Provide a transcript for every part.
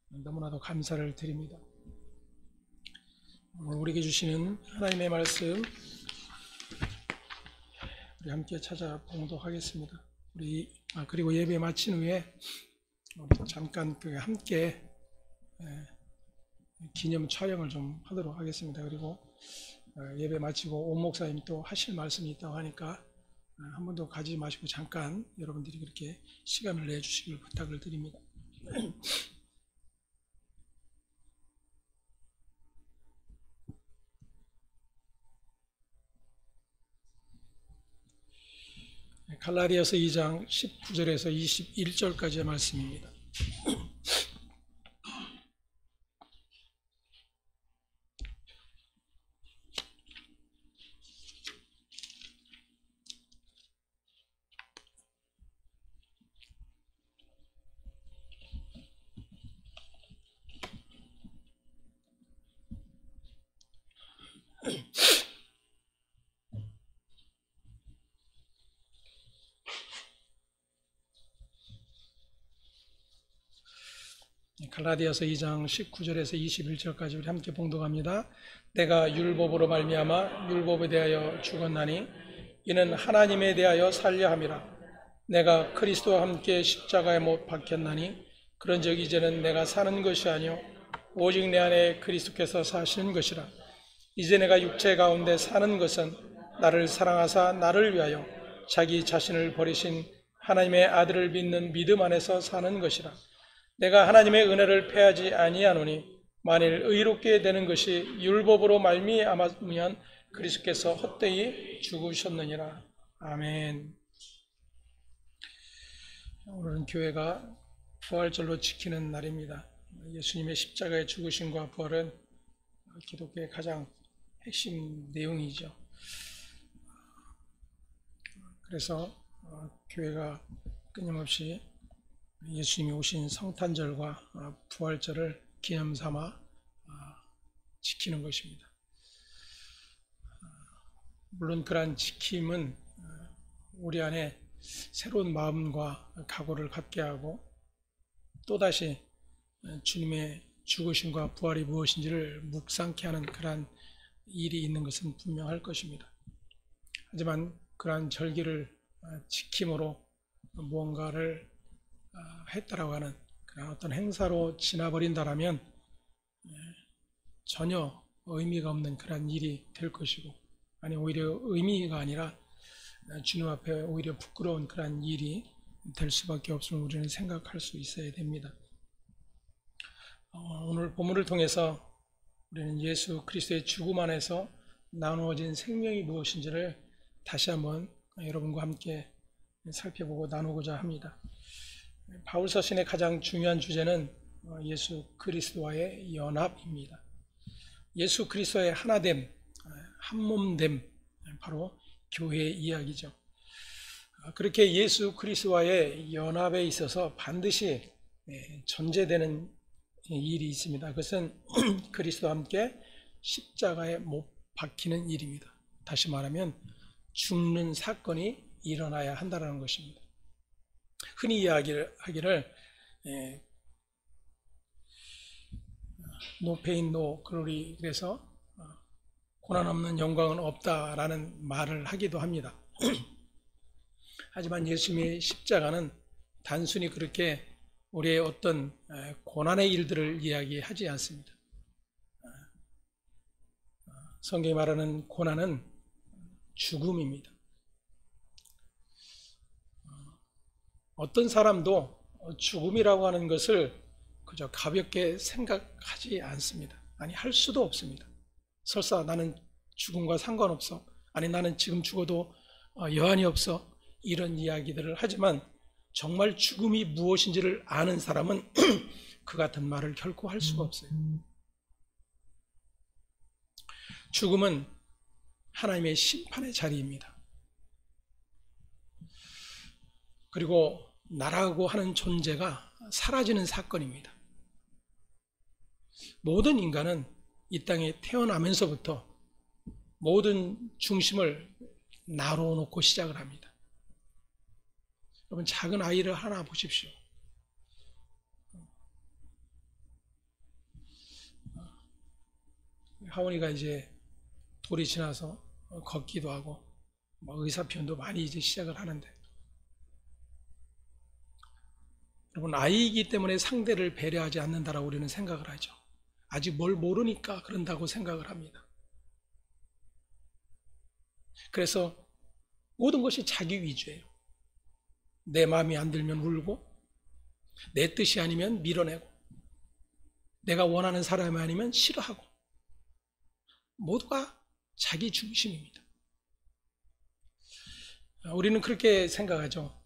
너무나도 감사를 드립니다. 오늘 우리에게 주시는 하나님의 말씀 우리 함께 찾아 봉독하겠습니다. 그리고 예배 마친 후에 잠깐 함께 기념 촬영을 좀 하도록 하겠습니다. 그리고 예배 마치고 온 목사님 또 하실 말씀이 있다고 하니까 한 번도 가지 마시고 잠깐 여러분들이 그렇게 시간을 내주시길 부탁을 드립니다. 갈라디아서 2장 19절에서 21절까지의 말씀입니다. 갈라디아서 2장 19절에서 21절까지 우리 함께 봉독합니다. 내가 율법으로 말미암아 율법에 대하여 죽었나니 이는 하나님에 대하여 살려 함이라. 내가 그리스도와 함께 십자가에 못 박혔나니 그런즉 이제는 내가 사는 것이 아니요 오직 내 안에 그리스도께서 사시는 것이라. 이제 내가 육체 가운데 사는 것은 나를 사랑하사 나를 위하여 자기 자신을 버리신 하나님의 아들을 믿는 믿음 안에서 사는 것이라. 내가 하나님의 은혜를 패하지 아니하노니 만일 의롭게 되는 것이 율법으로 말미암으면 그리스도께서 헛되이 죽으셨느니라. 아멘. 오늘은 교회가 부활절로 지키는 날입니다. 예수님의 십자가의 죽으심과 부활은 기독교의 가장 핵심 내용이죠. 그래서 교회가 끊임없이 예수님이 오신 성탄절과 부활절을 기념삼아 지키는 것입니다. 물론 그러한 지킴은 우리 안에 새로운 마음과 각오를 갖게 하고 또다시 주님의 죽으심과 부활이 무엇인지를 묵상케 하는 그러한 일이 있는 것은 분명할 것입니다. 하지만 그러한 절기를 지킴으로 무언가를 했다라고 하는 그런 어떤 행사로 지나버린다라면 전혀 의미가 없는 그런 일이 될 것이고, 아니 오히려 의미가 아니라 주님 앞에 오히려 부끄러운 그런 일이 될 수밖에 없음을 우리는 생각할 수 있어야 됩니다. 오늘 본문을 통해서 우리는 예수 그리스도의 죽음 안에서 나누어진 생명이 무엇인지를 다시 한번 여러분과 함께 살펴보고 나누고자 합니다. 바울 서신의 가장 중요한 주제는 예수 그리스도와의 연합입니다. 예수 그리스도의 하나됨, 한몸됨, 바로 교회의 이야기죠. 그렇게 예수 그리스도와의 연합에 있어서 반드시 전제되는 일이 있습니다. 그것은 그리스도와 함께 십자가에 못 박히는 일입니다. 다시 말하면 죽는 사건이 일어나야 한다는 것입니다. 흔히 이야기하기를 no pain, no glory, 그래서 고난 없는 영광은 없다라는 말을 하기도 합니다. 하지만 예수님의 십자가는 단순히 그렇게 우리의 어떤 고난의 일들을 이야기하지 않습니다. 성경이 말하는 고난은 죽음입니다. 어떤 사람도 죽음이라고 하는 것을 그저 가볍게 생각하지 않습니다. 아니, 할 수도 없습니다. 설사 나는 죽음과 상관없어, 아니 나는 지금 죽어도 여한이 없어, 이런 이야기들을 하지만 정말 죽음이 무엇인지를 아는 사람은 그 같은 말을 결코 할 수가 없어요. 죽음은 하나님의 심판의 자리입니다. 그리고 나라고 하는 존재가 사라지는 사건입니다. 모든 인간은 이 땅에 태어나면서부터 모든 중심을 나로 놓고 시작을 합니다. 여러분, 작은 아이를 하나 보십시오. 하원이가 이제 돌이 지나서 걷기도 하고 의사 표현도 많이 이제 시작을 하는데, 여러분, 아이이기 때문에 상대를 배려하지 않는다라고 우리는 생각을 하죠. 아직 뭘 모르니까 그런다고 생각을 합니다. 그래서 모든 것이 자기 위주예요. 내 마음이 안 들면 울고, 내 뜻이 아니면 밀어내고, 내가 원하는 사람이 아니면 싫어하고, 모두가 자기 중심입니다. 우리는 그렇게 생각하죠.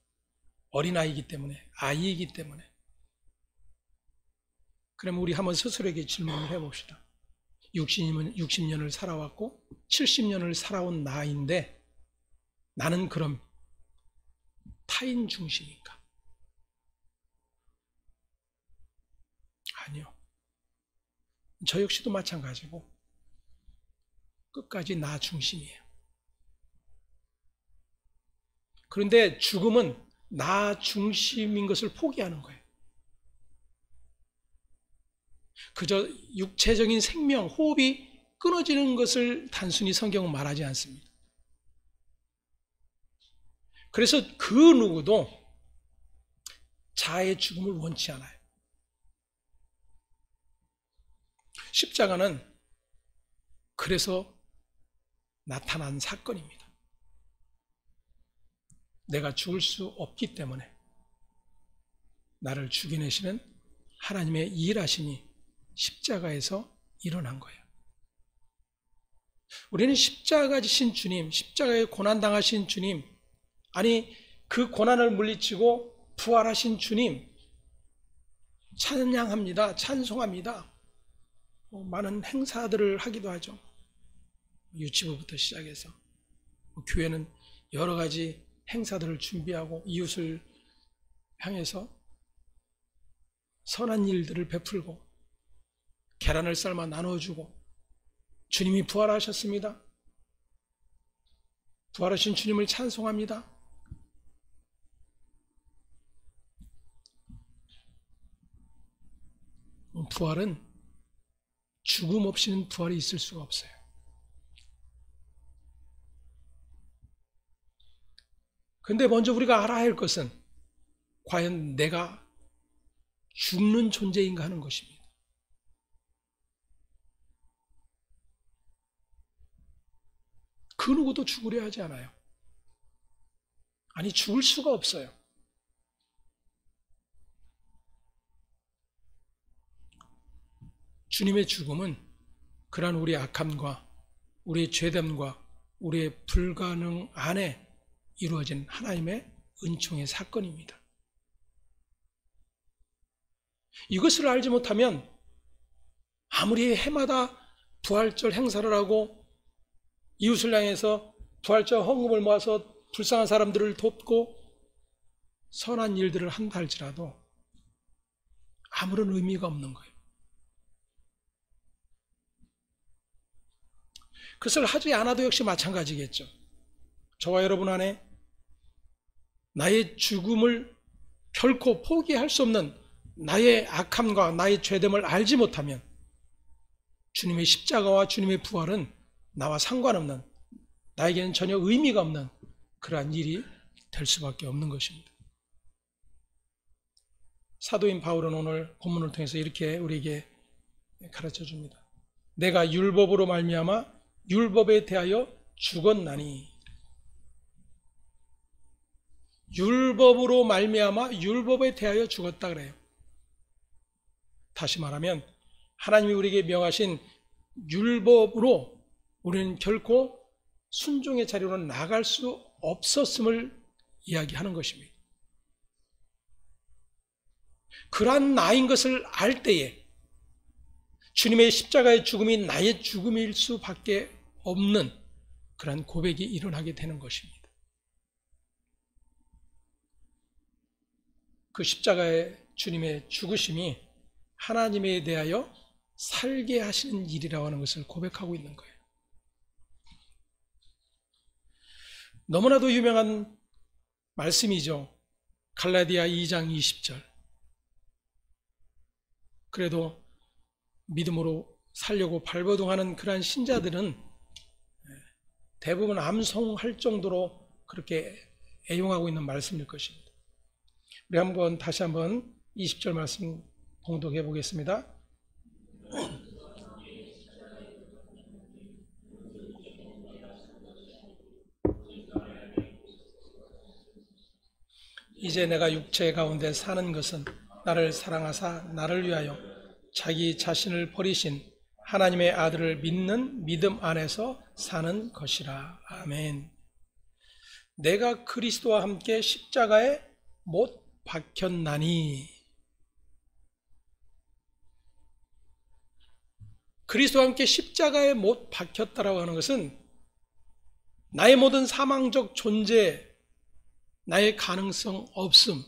어린아이이기 때문에, 아이이기 때문에. 그러면 우리 한번 스스로에게 질문을 해봅시다. 60년을 살아왔고 70년을 살아온 나인데, 나는 그럼 타인 중심인가? 아니요. 저 역시도 마찬가지고 끝까지 나 중심이에요. 그런데 죽음은 나 중심인 것을 포기하는 거예요. 그저 육체적인 생명, 호흡이 끊어지는 것을 단순히 성경은 말하지 않습니다. 그래서 그 누구도 자아의 죽음을 원치 않아요. 십자가는 그래서 나타난 사건입니다. 내가 죽을 수 없기 때문에 나를 죽여내시는 하나님의 일하심이 십자가에서 일어난 거예요. 우리는 십자가 지신 주님, 십자가에 고난당하신 주님, 아니 그 고난을 물리치고 부활하신 주님 찬양합니다. 찬송합니다. 많은 행사들을 하기도 하죠. 유치부부터 시작해서 교회는 여러 가지 행사들을 준비하고 이웃을 향해서 선한 일들을 베풀고 계란을 삶아 나눠주고, 주님이 부활하셨습니다. 부활하신 주님을 찬송합니다. 부활은 죽음 없이는 부활이 있을 수가 없어요. 근데 먼저 우리가 알아야 할 것은 과연 내가 죽는 존재인가 하는 것입니다. 그 누구도 죽으려 하지 않아요. 아니, 죽을 수가 없어요. 주님의 죽음은 그러한 우리의 악함과 우리의 죄됨과 우리의 불가능 안에 이루어진 하나님의 은총의 사건입니다. 이것을 알지 못하면 아무리 해마다 부활절 행사를 하고 이웃을 향해서 부활절 헌금을 모아서 불쌍한 사람들을 돕고 선한 일들을 한다 할지라도 아무런 의미가 없는 거예요. 그것을 하지 않아도 역시 마찬가지겠죠. 저와 여러분 안에 나의 죽음을 결코 포기할 수 없는 나의 악함과 나의 죄됨을 알지 못하면 주님의 십자가와 주님의 부활은 나와 상관없는, 나에게는 전혀 의미가 없는 그러한 일이 될 수밖에 없는 것입니다. 사도인 바울은 오늘 본문을 통해서 이렇게 우리에게 가르쳐 줍니다. 내가 율법으로 말미암아 율법에 대하여 죽었나니. 율법으로 말미암아 율법에 대하여 죽었다 그래요. 다시 말하면 하나님이 우리에게 명하신 율법으로 우리는 결코 순종의 자리로 나갈 수 없었음을 이야기하는 것입니다. 그러한 나인 것을 알 때에 주님의 십자가의 죽음이 나의 죽음일 수밖에 없는 그러한 고백이 일어나게 되는 것입니다. 그 십자가의 주님의 죽으심이 하나님에 대하여 살게 하시는 일이라고 하는 것을 고백하고 있는 거예요. 너무나도 유명한 말씀이죠. 갈라디아 2장 20절. 그래도 믿음으로 살려고 발버둥하는 그러한 신자들은 대부분 암송할 정도로 그렇게 애용하고 있는 말씀일 것입니다. 우리 다시 한번 20절 말씀 봉독해 보겠습니다. 이제 내가 육체 가운데 사는 것은 나를 사랑하사 나를 위하여 자기 자신을 버리신 하나님의 아들을 믿는 믿음 안에서 사는 것이라. 아멘. 내가 그리스도와 함께 십자가에 못 박혔나니. 그리스도와 함께 십자가에 못 박혔다라고 하는 것은 나의 모든 사망적 존재, 나의 가능성 없음,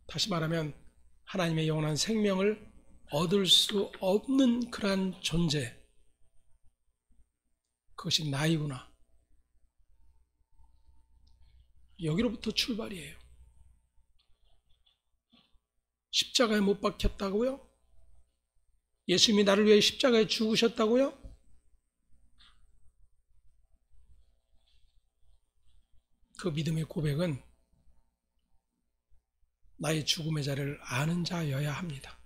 다시 말하면 하나님의 영원한 생명을 얻을 수 없는 그러한 존재, 그것이 나이구나, 여기로부터 출발이에요. 십자가에 못 박혔다고요? 예수님이 나를 위해 십자가에 죽으셨다고요? 그 믿음의 고백은 나의 죽음의 자리를 아는 자여야 합니다.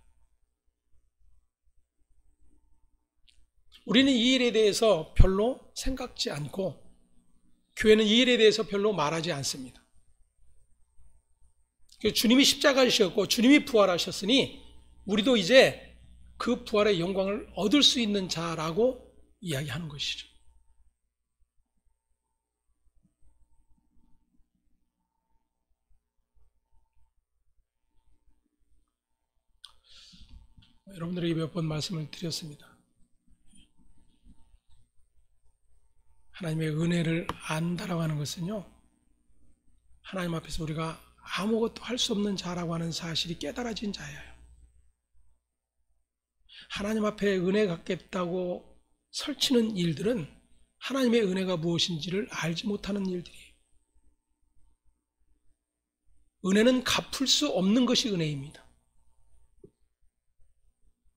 우리는 이 일에 대해서 별로 생각지 않고 교회는 이 일에 대해서 별로 말하지 않습니다. 주님이 십자가이셨고 주님이 부활하셨으니 우리도 이제 그 부활의 영광을 얻을 수 있는 자라고 이야기하는 것이죠. 여러분들에게 몇 번 말씀을 드렸습니다. 하나님의 은혜를 안다라고 하는 것은요, 하나님 앞에서 우리가 아무것도 할 수 없는 자라고 하는 사실이 깨달아진 자예요. 하나님 앞에 은혜 갖겠다고 설치는 일들은 하나님의 은혜가 무엇인지를 알지 못하는 일들이에요. 은혜는 갚을 수 없는 것이 은혜입니다.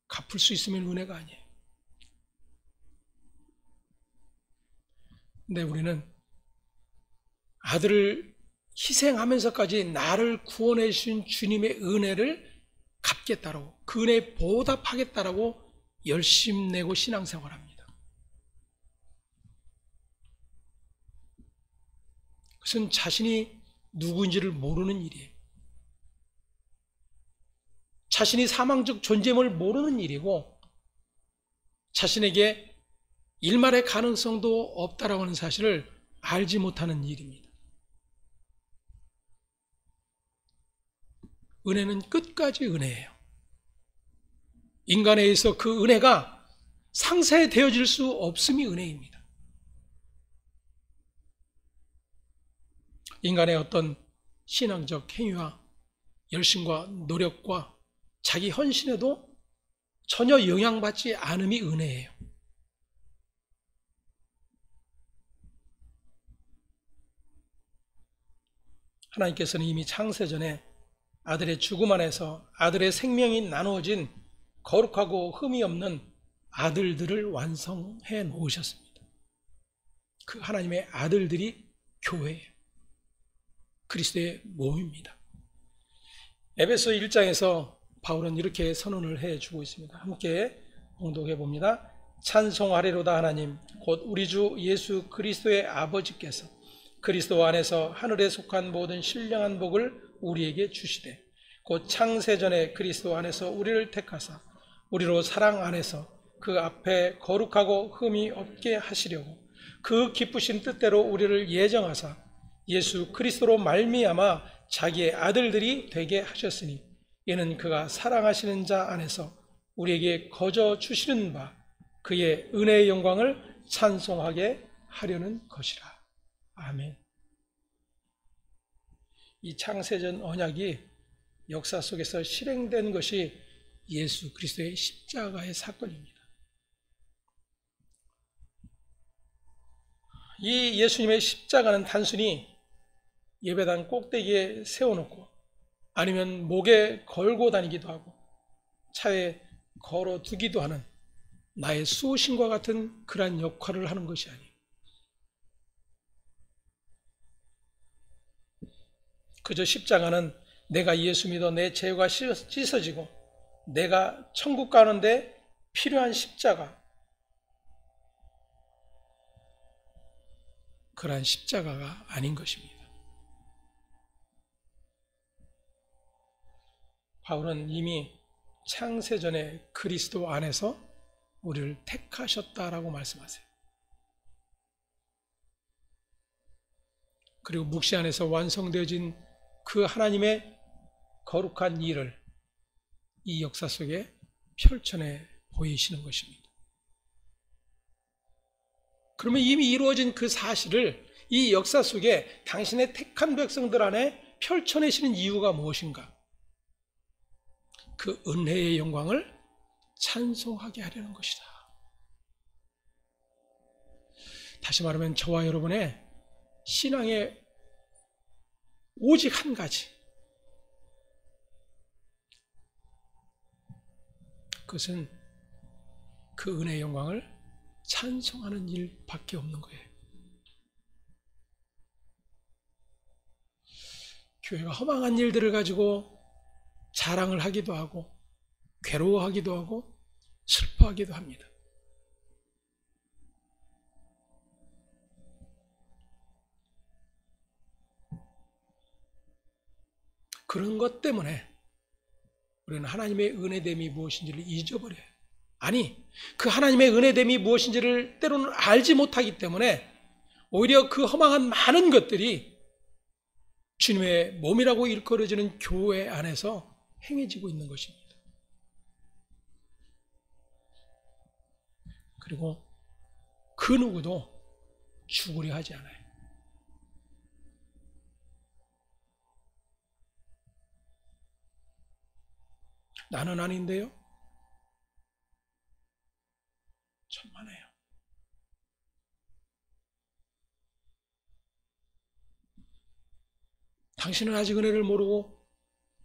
갚을 수 있으면 은혜가 아니에요. 근데 우리는 아들을 희생하면서까지 나를 구원해 주신 주님의 은혜를 갚겠다라고, 그 은혜에 보답하겠다라고 열심내고 신앙생활합니다. 그것은 자신이 누구인지를 모르는 일이에요. 자신이 사망적 존재임을 모르는 일이고 자신에게 일말의 가능성도 없다라고 하는 사실을 알지 못하는 일입니다. 은혜는 끝까지 은혜예요. 인간에 의해서 그 은혜가 상쇄되어질 수 없음이 은혜입니다. 인간의 어떤 신앙적 행위와 열심과 노력과 자기 헌신에도 전혀 영향받지 않음이 은혜예요. 하나님께서는 이미 창세전에 아들의 죽음 안에서 아들의 생명이 나누어진 거룩하고 흠이 없는 아들들을 완성해 놓으셨습니다. 그 하나님의 아들들이 교회예요. 그리스도의 몸입니다. 에베소 1장에서 바울은 이렇게 선언을 해주고 있습니다. 함께 봉독해 봅니다. 찬송하리로다 하나님 곧 우리 주 예수 그리스도의 아버지께서 그리스도 안에서 하늘에 속한 모든 신령한 복을 우리에게 주시되 곧 창세전에 그리스도 안에서 우리를 택하사 우리로 사랑 안에서 그 앞에 거룩하고 흠이 없게 하시려고 그 기쁘신 뜻대로 우리를 예정하사 예수 그리스도로 말미암아 자기의 아들들이 되게 하셨으니 이는 그가 사랑하시는 자 안에서 우리에게 거저 주시는 바 그의 은혜의 영광을 찬송하게 하려는 것이라. 아멘. 이 창세전 언약이 역사 속에서 실행된 것이 예수 그리스도의 십자가의 사건입니다. 이 예수님의 십자가는 단순히 예배당 꼭대기에 세워놓고 아니면 목에 걸고 다니기도 하고 차에 걸어두기도 하는 나의 수호신과 같은 그러한 역할을 하는 것이 아니에요. 그저 십자가는 내가 예수 믿어 내 죄가 씻어지고 내가 천국 가는데 필요한 십자가, 그러한 십자가가 아닌 것입니다. 바울은 이미 창세전에 그리스도 안에서 우리를 택하셨다라고 말씀하세요. 그리고 묵시 안에서 완성되어진 그 하나님의 거룩한 일을 이 역사 속에 펼쳐내 보이시는 것입니다. 그러면 이미 이루어진 그 사실을 이 역사 속에 당신의 택한 백성들 안에 펼쳐내시는 이유가 무엇인가? 그 은혜의 영광을 찬송하게 하려는 것이다. 다시 말하면 저와 여러분의 신앙의 오직 한 가지, 그것은 그 은혜의 영광을 찬송하는 일밖에 없는 거예요. 교회가 허망한 일들을 가지고 자랑을 하기도 하고 괴로워하기도 하고 슬퍼하기도 합니다. 그런 것 때문에 우리는 하나님의 은혜됨이 무엇인지를 잊어버려요. 아니, 그 하나님의 은혜됨이 무엇인지를 때로는 알지 못하기 때문에 오히려 그 허망한 많은 것들이 주님의 몸이라고 일컬어지는 교회 안에서 행해지고 있는 것입니다. 그리고 그 누구도 죽으려 하지 않아요. 나는 아닌데요? 천만에요. 당신은 아직 은혜를 모르고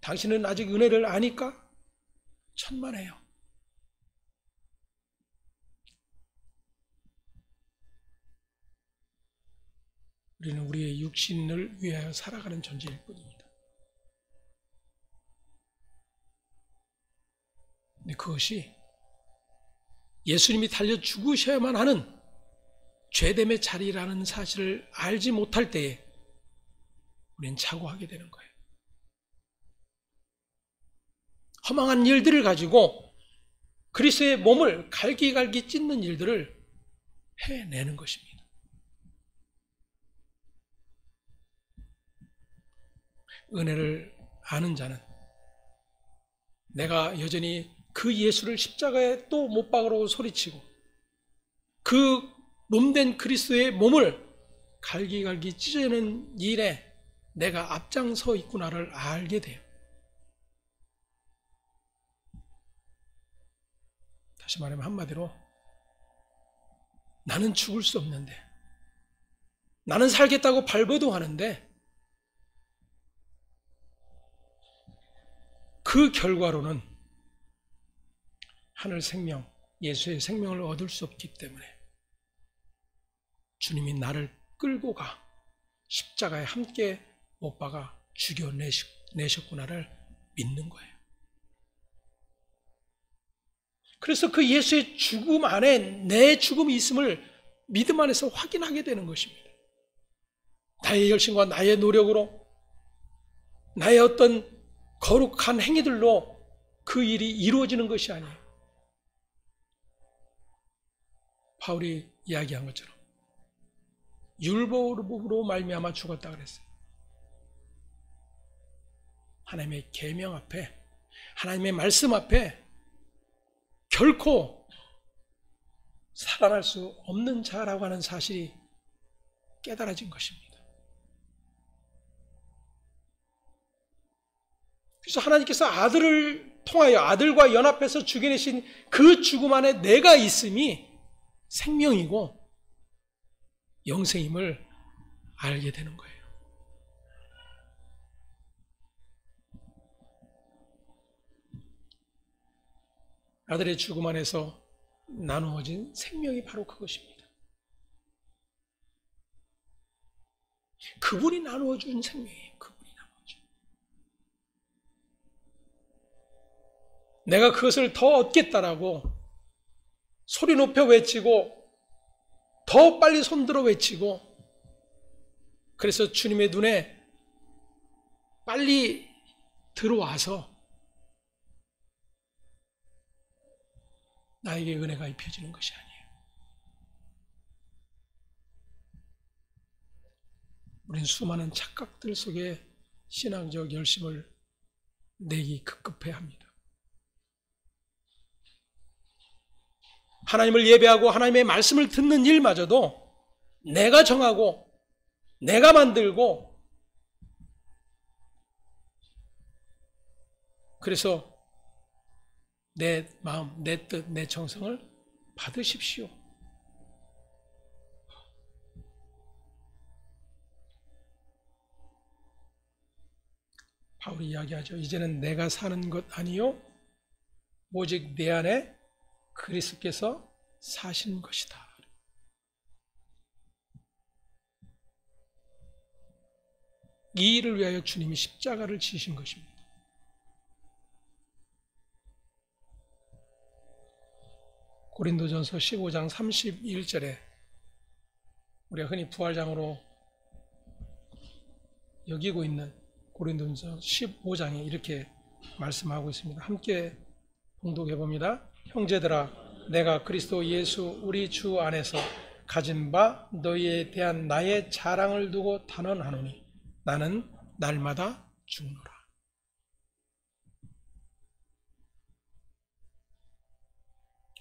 당신은 아직 은혜를 아니까? 천만에요. 우리는 우리의 육신을 위하여 살아가는 존재일 뿐입니다. 근데 그것이 예수님이 달려 죽으셔야만 하는 죄됨의 자리라는 사실을 알지 못할 때에 우리는 착오하게 되는 거예요. 허망한 일들을 가지고 그리스도의 몸을 갈기갈기 찢는 일들을 해내는 것입니다. 은혜를 아는 자는 내가 여전히 그 예수를 십자가에 또 못 박으라고 소리치고 그 몸된 그리스도의 몸을 갈기갈기 찢어내는 일에 내가 앞장서 있구나를 알게 돼요. 다시 말하면 한마디로 나는 죽을 수 없는데 나는 살겠다고 발버둥하는데 그 결과로는 하늘 생명, 예수의 생명을 얻을 수 없기 때문에 주님이 나를 끌고 가 십자가에 함께 못 박아 죽여내셨구나를 믿는 거예요. 그래서 그 예수의 죽음 안에 내 죽음이 있음을 믿음 안에서 확인하게 되는 것입니다. 나의 열심과 나의 노력으로 나의 어떤 거룩한 행위들로 그 일이 이루어지는 것이 아니에요. 바울이 이야기한 것처럼 율법으로 말미암아 죽었다 그랬어요. 하나님의 계명 앞에, 하나님의 말씀 앞에 결코 살아날 수 없는 자라고 하는 사실이 깨달아진 것입니다. 그래서 하나님께서 아들을 통하여 아들과 연합해서 죽여내신 그 죽음 안에 내가 있음이 생명이고 영생임을 알게 되는 거예요. 아들의 죽음 안에서 나누어진 생명이 바로 그것입니다. 그분이 나누어 준 생명이에요. 그분이 나누어 준. 내가 그것을 더 얻겠다라고 소리 높여 외치고 더 빨리 손들어 외치고, 그래서 주님의 눈에 빨리 들어와서 나에게 은혜가 입혀지는 것이 아니에요. 우린 수많은 착각들 속에 신앙적 열심을 내기 급급해 합니다. 하나님을 예배하고 하나님의 말씀을 듣는 일마저도 내가 정하고 내가 만들고, 그래서 내 마음, 내 뜻, 내 정성을 받으십시오. 바울이 이야기하죠. 이제는 내가 사는 것 아니요 오직 내 안에 그리스도께서 사시는 것이다. 이 일을 위하여 주님이 십자가를 지신 것입니다. 고린도전서 15장 31절에 우리가 흔히 부활장으로 여기고 있는 고린도전서 15장에 이렇게 말씀하고 있습니다. 함께 봉독해 봅니다. 형제들아, 내가 그리스도 예수 우리 주 안에서 가진 바 너희에 대한 나의 자랑을 두고 단언하노니 나는 날마다 죽노라.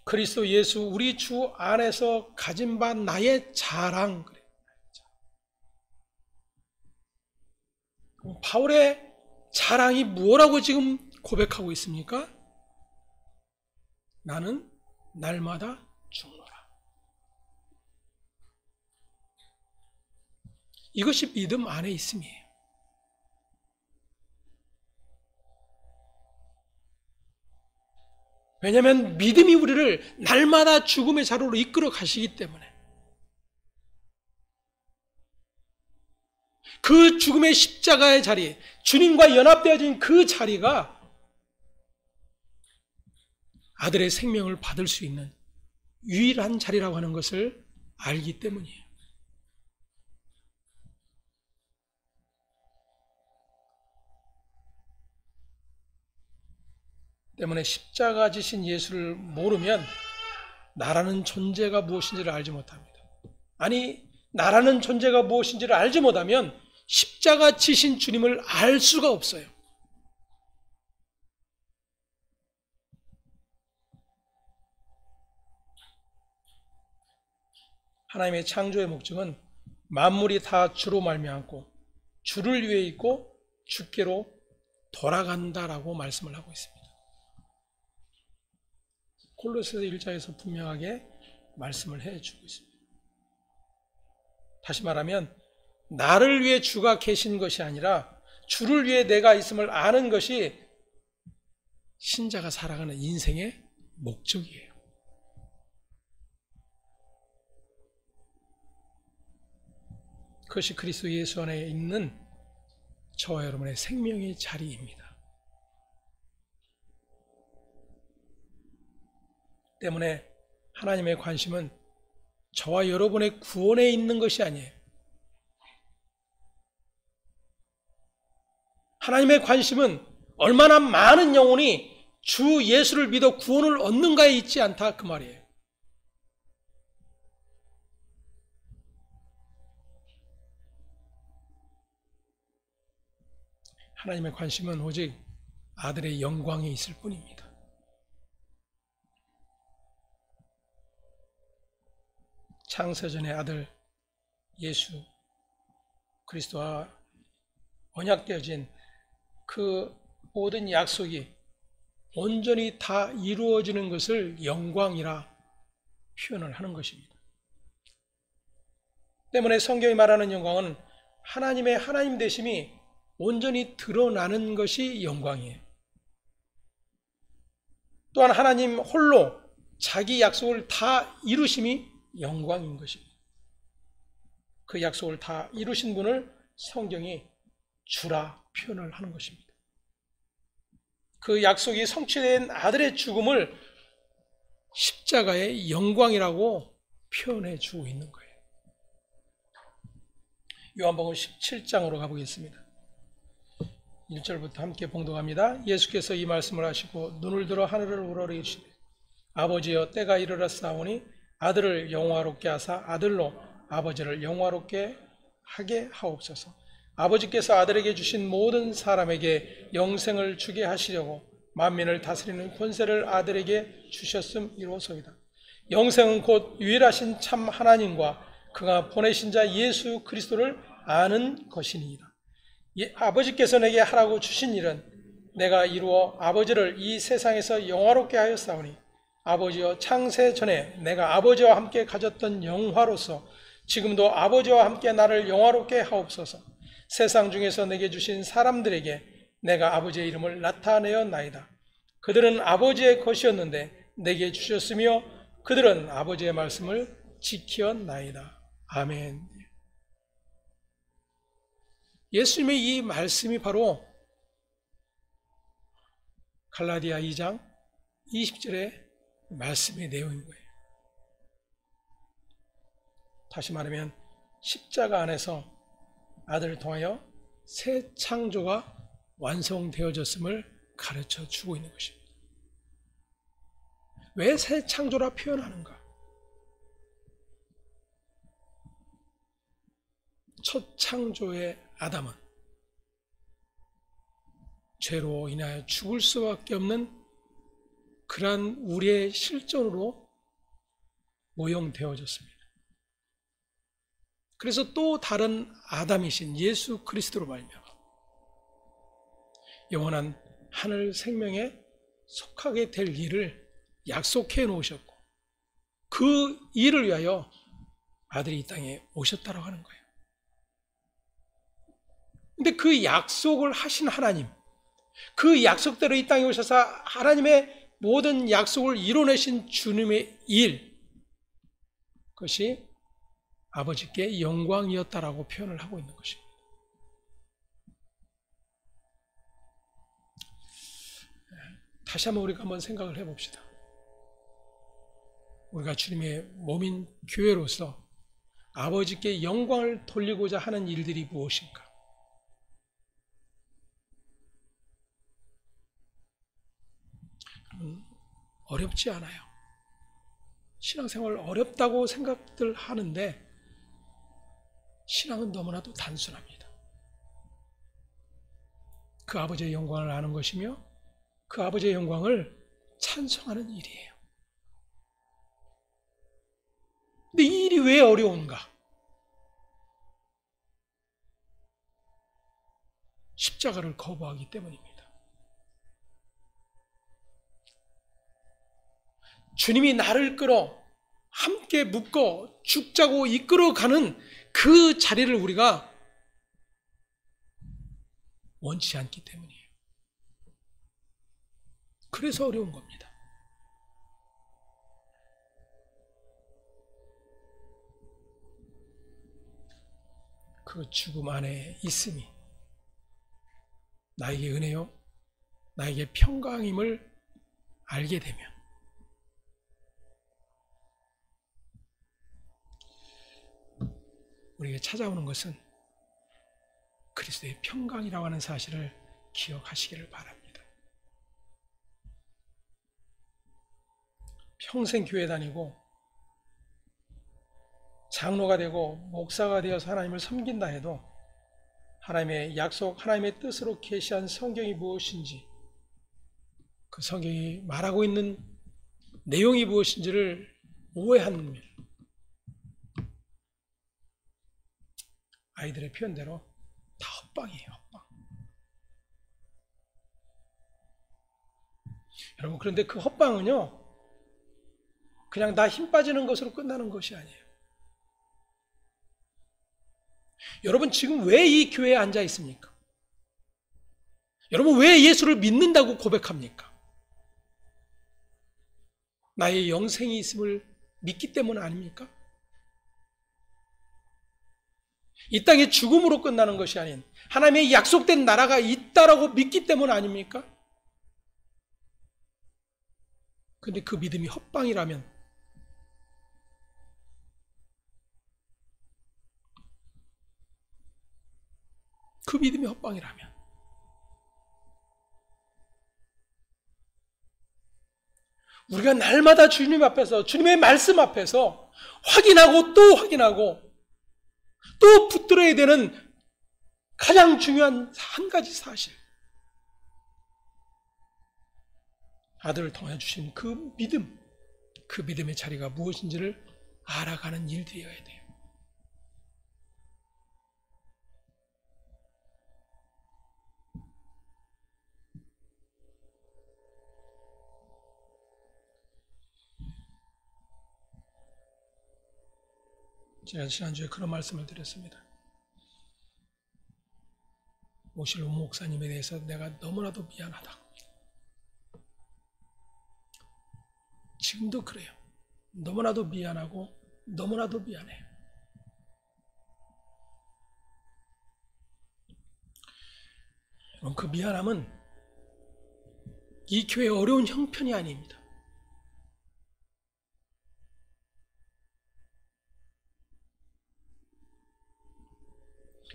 그리스도 예수 우리 주 안에서 가진 바 나의 자랑. 바울의 자랑이 무엇라고 지금 고백하고 있습니까? 나는 날마다 죽노라. 이것이 믿음 안에 있음이에요. 왜냐하면 믿음이 우리를 날마다 죽음의 자로로 이끌어 가시기 때문에, 그 죽음의 십자가의 자리, 주님과 연합되어진 그 자리가 아들의 생명을 받을 수 있는 유일한 자리라고 하는 것을 알기 때문이에요. 때문에 십자가 지신 예수를 모르면 나라는 존재가 무엇인지를 알지 못합니다. 아니, 나라는 존재가 무엇인지를 알지 못하면 십자가 지신 주님을 알 수가 없어요. 하나님의 창조의 목적은 만물이 다 주로 말미암고 주를 위해 있고 주께로 돌아간다라고 말씀을 하고 있습니다. 골로새서 1장에서 분명하게 말씀을 해주고 있습니다. 다시 말하면 나를 위해 주가 계신 것이 아니라 주를 위해 내가 있음을 아는 것이 신자가 살아가는 인생의 목적이에요. 그것이 그리스도 예수 안에 있는 저와 여러분의 생명의 자리입니다. 때문에 하나님의 관심은 저와 여러분의 구원에 있는 것이 아니에요. 하나님의 관심은 얼마나 많은 영혼이 주 예수를 믿어 구원을 얻는가에 있지 않다, 그 말이에요. 하나님의 관심은 오직 아들의 영광에 있을 뿐입니다. 창세전의 아들 예수 그리스도와 언약되어진 그 모든 약속이 온전히 다 이루어지는 것을 영광이라 표현을 하는 것입니다. 때문에 성경이 말하는 영광은 하나님의 하나님 되심이 온전히 드러나는 것이 영광이에요. 또한 하나님 홀로 자기 약속을 다 이루심이 영광인 것입니다. 그 약속을 다 이루신 분을 성경이 주라 표현을 하는 것입니다. 그 약속이 성취된 아들의 죽음을 십자가의 영광이라고 표현해 주고 있는 거예요. 요한복음 17장으로 가보겠습니다. 1절부터 함께 봉독합니다. 예수께서 이 말씀을 하시고 눈을 들어 하늘을 우러러시되 아버지여 때가 이르렀사오니 아들을 영화롭게 하사 아들로 아버지를 영화롭게 하게 하옵소서. 아버지께서 아들에게 주신 모든 사람에게 영생을 주게 하시려고 만민을 다스리는 권세를 아들에게 주셨음이로소이다. 영생은 곧 유일하신 참 하나님과 그가 보내신 자 예수 그리스도를 아는 것이니이다. 아버지께서 내게 하라고 주신 일은 내가 이루어 아버지를 이 세상에서 영화롭게 하였사오니 아버지여 창세 전에 내가 아버지와 함께 가졌던 영화로서 지금도 아버지와 함께 나를 영화롭게 하옵소서. 세상 중에서 내게 주신 사람들에게 내가 아버지의 이름을 나타내었나이다. 그들은 아버지의 것이었는데 내게 주셨으며 그들은 아버지의 말씀을 지키었나이다. 아멘. 예수님의 이 말씀이 바로 갈라디아 2장 20절의 말씀의 내용인 거예요. 다시 말하면 십자가 안에서 아들을 통하여 새 창조가 완성되어졌음을 가르쳐 주고 있는 것입니다. 왜 새 창조라 표현하는가? 첫 창조의 아담은 죄로 인하여 죽을 수밖에 없는 그러한 우리의 실존으로 모형되어졌습니다. 그래서 또 다른 아담이신 예수 그리스도로 말미암아 영원한 하늘 생명에 속하게 될 일을 약속해 놓으셨고 그 일을 위하여 아들이 이 땅에 오셨다고 하는 거예요. 근데 그 약속을 하신 하나님, 그 약속대로 이 땅에 오셔서 하나님의 모든 약속을 이뤄내신 주님의 일, 그것이 아버지께 영광이었다라고 표현을 하고 있는 것입니다. 다시 한번 생각을 해봅시다. 우리가 주님의 몸인 교회로서 아버지께 영광을 돌리고자 하는 일들이 무엇인가? 어렵지 않아요. 신앙생활 어렵다고 생각들 하는데 신앙은 너무나도 단순합니다. 그 아버지의 영광을 아는 것이며 그 아버지의 영광을 찬송하는 일이에요. 근데 이 일이 왜 어려운가? 십자가를 거부하기 때문입니다. 주님이 나를 끌어 함께 묶어 죽자고 이끌어가는 그 자리를 우리가 원치 않기 때문이에요. 그래서 어려운 겁니다. 그 죽음 안에 있음이 나에게 은혜요, 나에게 평강임을 알게 되면 우리에게 찾아오는 것은 그리스도의 평강이라고 하는 사실을 기억하시기를 바랍니다. 평생 교회 다니고 장로가 되고 목사가 되어서 하나님을 섬긴다 해도 하나님의 약속, 하나님의 뜻으로 계시한 성경이 무엇인지, 그 성경이 말하고 있는 내용이 무엇인지를 오해하는 아이들의 표현대로 다 헛방이에요. 헛방. 여러분, 그런데 그 헛방은요 그냥 나 힘 빠지는 것으로 끝나는 것이 아니에요. 여러분, 지금 왜 이 교회에 앉아 있습니까? 여러분, 왜 예수를 믿는다고 고백합니까? 나의 영생이 있음을 믿기 때문 아닙니까? 이 땅의 죽음으로 끝나는 것이 아닌 하나님의 약속된 나라가 있다라고 믿기 때문 아닙니까? 그런데 그 믿음이 헛방이라면, 그 믿음이 헛방이라면 우리가 날마다 주님 앞에서, 주님의 말씀 앞에서 확인하고 또 확인하고 또 붙들어야 되는 가장 중요한 한 가지 사실, 아들을 통해 주신 그 믿음, 그 믿음의 자리가 무엇인지를 알아가는 일들이어야 돼요. 제가 지난주에 그런 말씀을 드렸습니다. 오실로 목사님에 대해서 내가 너무나도 미안하다. 지금도 그래요. 너무나도 미안하고 너무나도 미안해요. 그 미안함은 이 교회의 어려운 형편이 아닙니다.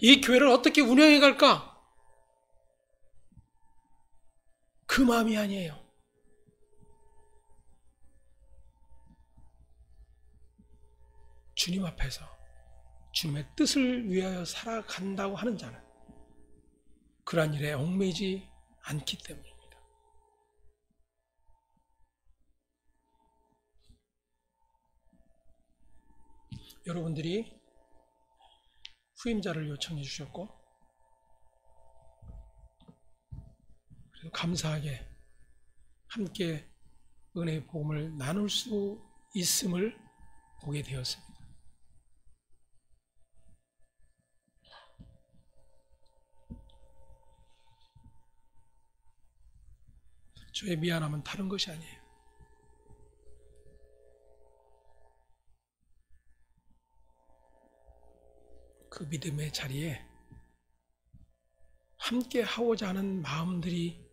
이 교회를 어떻게 운영해 갈까? 그 마음이 아니에요. 주님 앞에서 주님의 뜻을 위하여 살아간다고 하는 자는 그러한 일에 얽매이지 않기 때문입니다. 여러분들이 후임자를 요청해 주셨고, 그래도 감사하게 함께 은혜의 복음을 나눌 수 있음을 보게 되었습니다. 저의 미안함은 다른 것이 아니에요. 그 믿음의 자리에 함께 하고자 하는 마음들이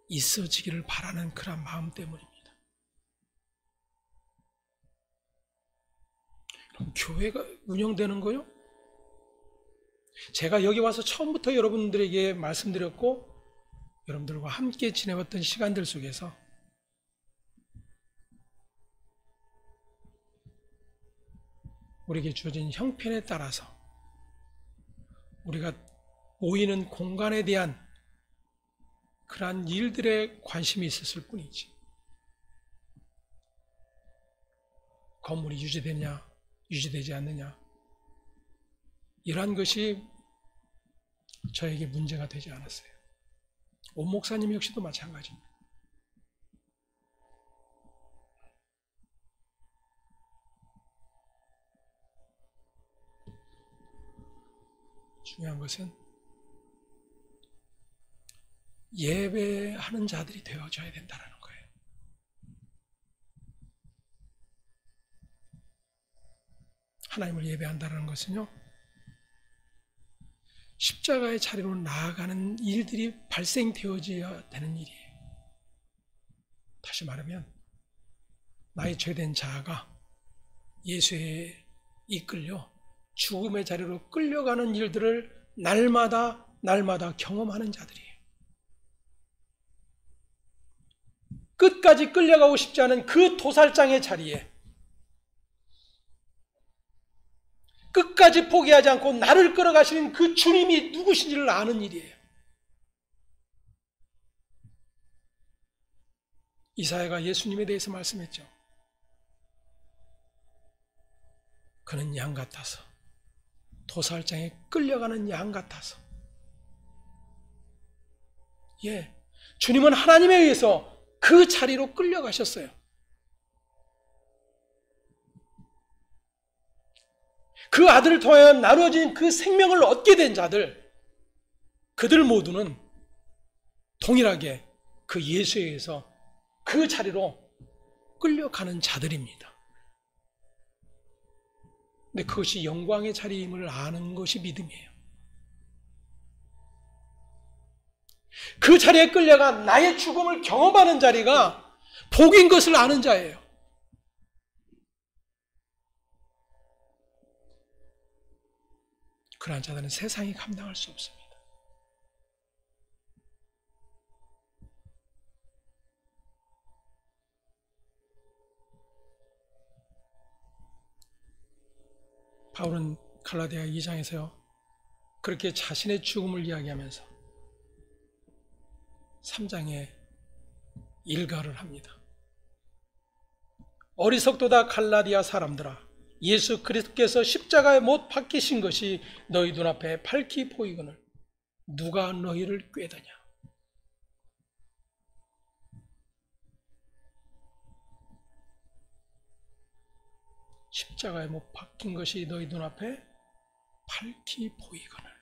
있어지기를 바라는 그런 마음 때문입니다. 그럼 교회가 운영되는 거요? 제가 여기 와서 처음부터 여러분들에게 말씀드렸고 여러분들과 함께 지내왔던 시간들 속에서 우리에게 주어진 형편에 따라서 우리가 모이는 공간에 대한 그러한 일들에 관심이 있었을 뿐이지, 건물이 유지되냐 유지되지 않느냐 이러한 것이 저에게 문제가 되지 않았어요. 오 목사님 역시도 마찬가지입니다. 중요한 것은 예배하는 자들이 되어져야 된다는 거예요. 하나님을 예배한다는 것은요, 십자가의 자리로 나아가는 일들이 발생되어져야 되는 일이에요. 다시 말하면 나의 죄된 자아가 예수에 이끌려 죽음의 자리로 끌려가는 일들을 날마다 경험하는 자들이에요. 끝까지 끌려가고 싶지 않은 그 도살장의 자리에 끝까지 포기하지 않고 나를 끌어가시는 그 주님이 누구신지를 아는 일이에요. 이사야가 예수님에 대해서 말씀했죠. 그는 양 같아서, 도살장에 끌려가는 양 같아서. 예, 주님은 하나님에 의해서 그 자리로 끌려가셨어요. 그 아들을 통하여 나누어진 그 생명을 얻게 된 자들, 그들 모두는 동일하게 그 예수에 의해서 그 자리로 끌려가는 자들입니다. 근데 그것이 영광의 자리임을 아는 것이 믿음이에요. 그 자리에 끌려가 나의 죽음을 경험하는 자리가 복인 것을 아는 자예요. 그러한 자들은 세상이 감당할 수 없습니다. 바울은 갈라디아 2장에서요, 그렇게 자신의 죽음을 이야기하면서 3장에 일가를 합니다. 어리석도다 갈라디아 사람들아, 예수 그리스도께서 십자가에 못 박히신 것이 너희 눈앞에 밝히 보이거늘 누가 너희를 꾀더냐. 십자가에 못 박힌 것이 너희 눈앞에 밝히 보이거늘.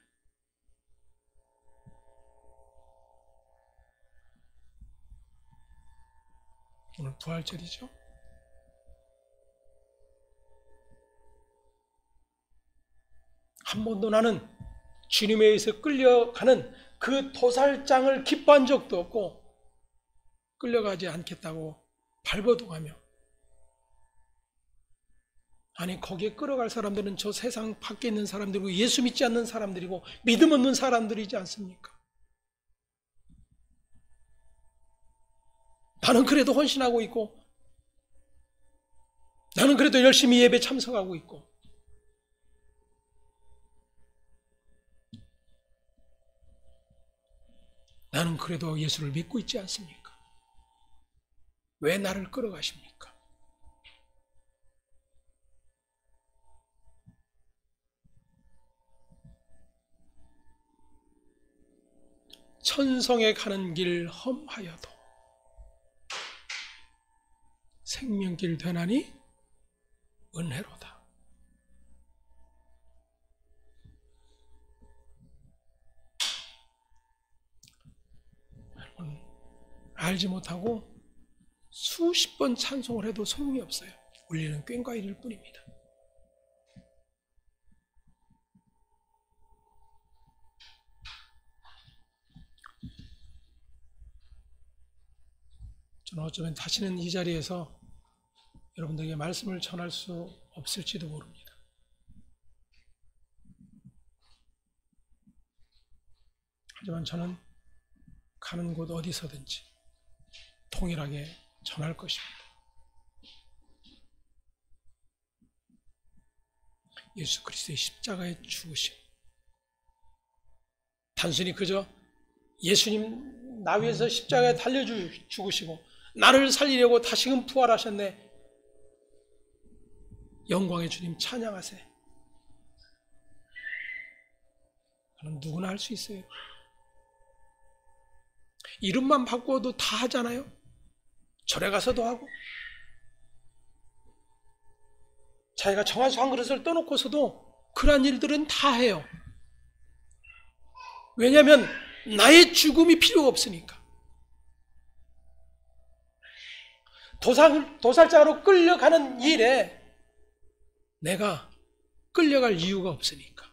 오늘 부활절이죠. 한 번도 나는 주님에 의해서 끌려가는 그 도살장을 기뻐한 적도 없고 끌려가지 않겠다고 발버둥하며, 아니 거기에 끌어갈 사람들은 저 세상 밖에 있는 사람들이고 예수 믿지 않는 사람들이고 믿음 없는 사람들이지 않습니까? 나는 그래도 헌신하고 있고, 나는 그래도 열심히 예배 참석하고 있고, 나는 그래도 예수를 믿고 있지 않습니까? 왜 나를 끌어가십니까? 천성에 가는 길 험하여도 생명길 되나니 은혜로다. 여러분, 알지 못하고 수십 번 찬송을 해도 소용이 없어요. 울리는 꽹과일일 뿐입니다. 저는 어쩌면 다시는 이 자리에서 여러분들에게 말씀을 전할 수 없을지도 모릅니다. 하지만 저는 가는 곳 어디서든지 동일하게 전할 것입니다. 예수 그리스도의 십자가의 죽으심, 단순히 그저 예수님 나 위해서 십자가에 달려 죽으시고 나를 살리려고 다시금 부활하셨네, 영광의 주님 찬양하세, 그럼 누구나 할 수 있어요. 이름만 바꾸어도 다 하잖아요. 절에 가서도 하고, 자기가 정한수 한 그릇을 떠놓고서도 그러한 일들은 다 해요. 왜냐하면 나의 죽음이 필요가 없으니까. 도살장으로 끌려가는 일에 내가 끌려갈 이유가 없으니까.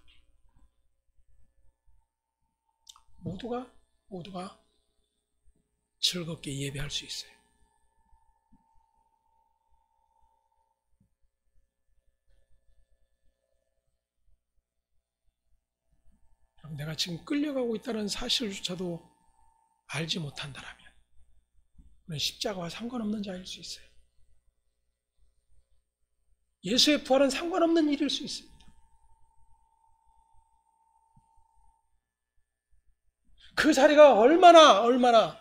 모두가 즐겁게 예배할 수 있어요. 내가 지금 끌려가고 있다는 사실조차도 알지 못한다라면 우리는 십자가와 상관없는 자일 수 있어요. 예수의 부활은 상관없는 일일 수 있습니다. 그 자리가 얼마나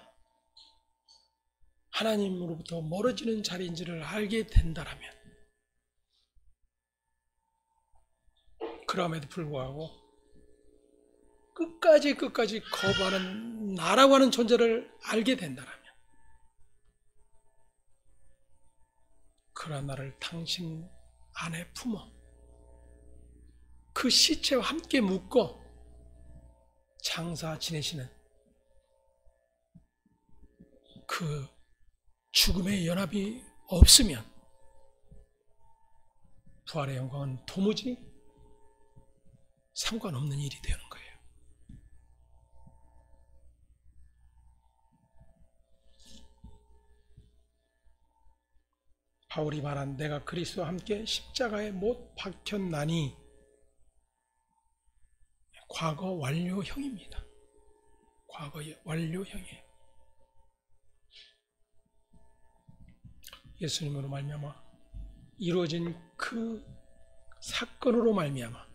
하나님으로부터 멀어지는 자리인지를 알게 된다라면, 그럼에도 불구하고 끝까지 거부하는 나라고 하는 존재를 알게 된다라면, 그러한 나를 당신 안에 품어 그 시체와 함께 묶어 장사 지내시는 그 죽음의 연합이 없으면 부활의 영광은 도무지 상관없는 일이 되는 거예요. 바울이 말한 내가 그리스도와 함께 십자가에 못 박혔나니 과거 완료형입니다. 과거의 완료형이에요. 예수님으로 말미암아 이루어진 그 사건으로 말미암아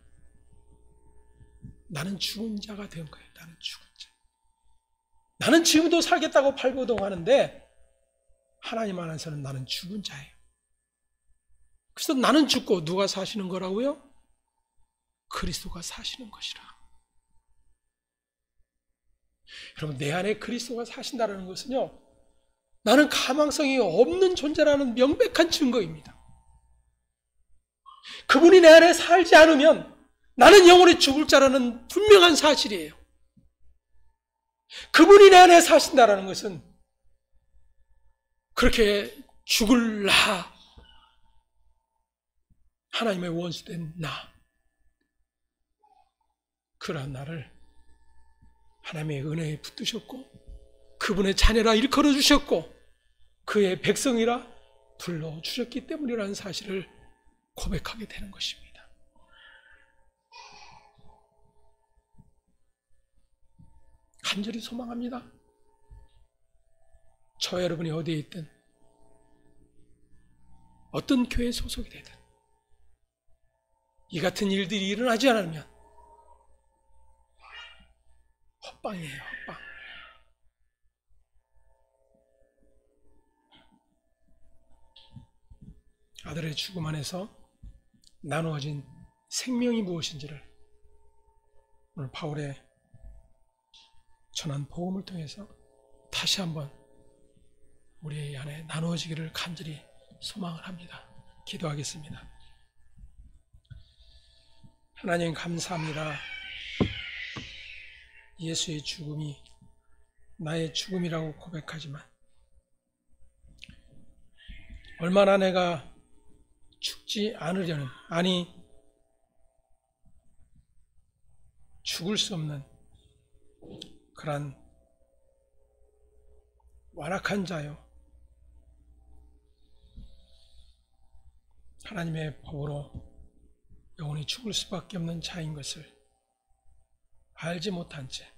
나는 죽은 자가 된 거예요. 나는 죽은 자. 나는 지금도 살겠다고 발버둥하는데 하나님 안에서는 나는 죽은 자예요. 그래서 나는 죽고 누가 사시는 거라고요? 그리스도가 사시는 것이라. 여러분, 내 안에 그리스도가 사신다는 것은요, 나는 가망성이 없는 존재라는 명백한 증거입니다. 그분이 내 안에 살지 않으면 나는 영원히 죽을 자라는 분명한 사실이에요. 그분이 내 안에 사신다는 것은 그렇게 죽을 나, 하나님의 원수된 나, 그러한 나를 하나님의 은혜에 붙드셨고 그분의 자녀라 일컬어 주셨고 그의 백성이라 불러주셨기 때문이라는 사실을 고백하게 되는 것입니다. 간절히 소망합니다. 저 여러분이 어디에 있든 어떤 교회에 소속이 되든 이 같은 일들이 일어나지 않으면 헛방이에요. 헛방. 아들의 죽음 안에서 나누어진 생명이 무엇인지를 오늘 바울의 전한 복음을 통해서 다시 한번 우리 안에 나누어지기를 간절히 소망을 합니다. 기도하겠습니다. 하나님 감사합니다. 예수의 죽음이 나의 죽음이라고 고백하지만 얼마나 내가 죽지 않으려는, 아니 죽을 수 없는 그런 완악한 자요, 하나님의 법으로 영원히 죽을 수밖에 없는 자인 것을 알지 못한 채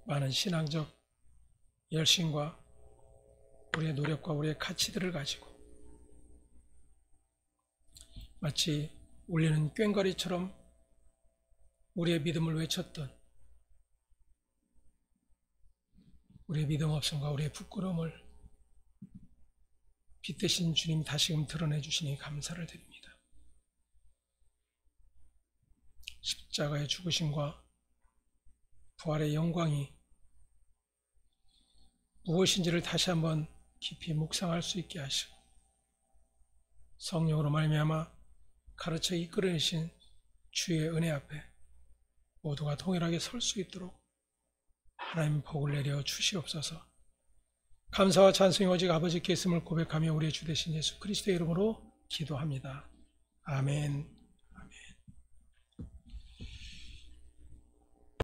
많은 신앙적 열심과 우리의 노력과 우리의 가치들을 가지고 마치 울리는 꽹과리처럼 우리의 믿음을 외쳤던 우리의 믿음 없음과 우리의 부끄러움을 빛대신 주님 다시금 드러내 주시니 감사를 드립니다. 십자가의 죽으심과 부활의 영광이 무엇인지를 다시 한번 깊이 묵상할 수 있게 하시고 성령으로 말미암아 가르쳐 이끌어내신 주의 은혜 앞에 모두가 동일하게 설 수 있도록 하나님 복을 내려 주시옵소서. 감사와 찬송이 오직 아버지께 있음을 고백하며 우리의 주 되신 예수 그리스도의 이름으로 기도합니다. 아멘.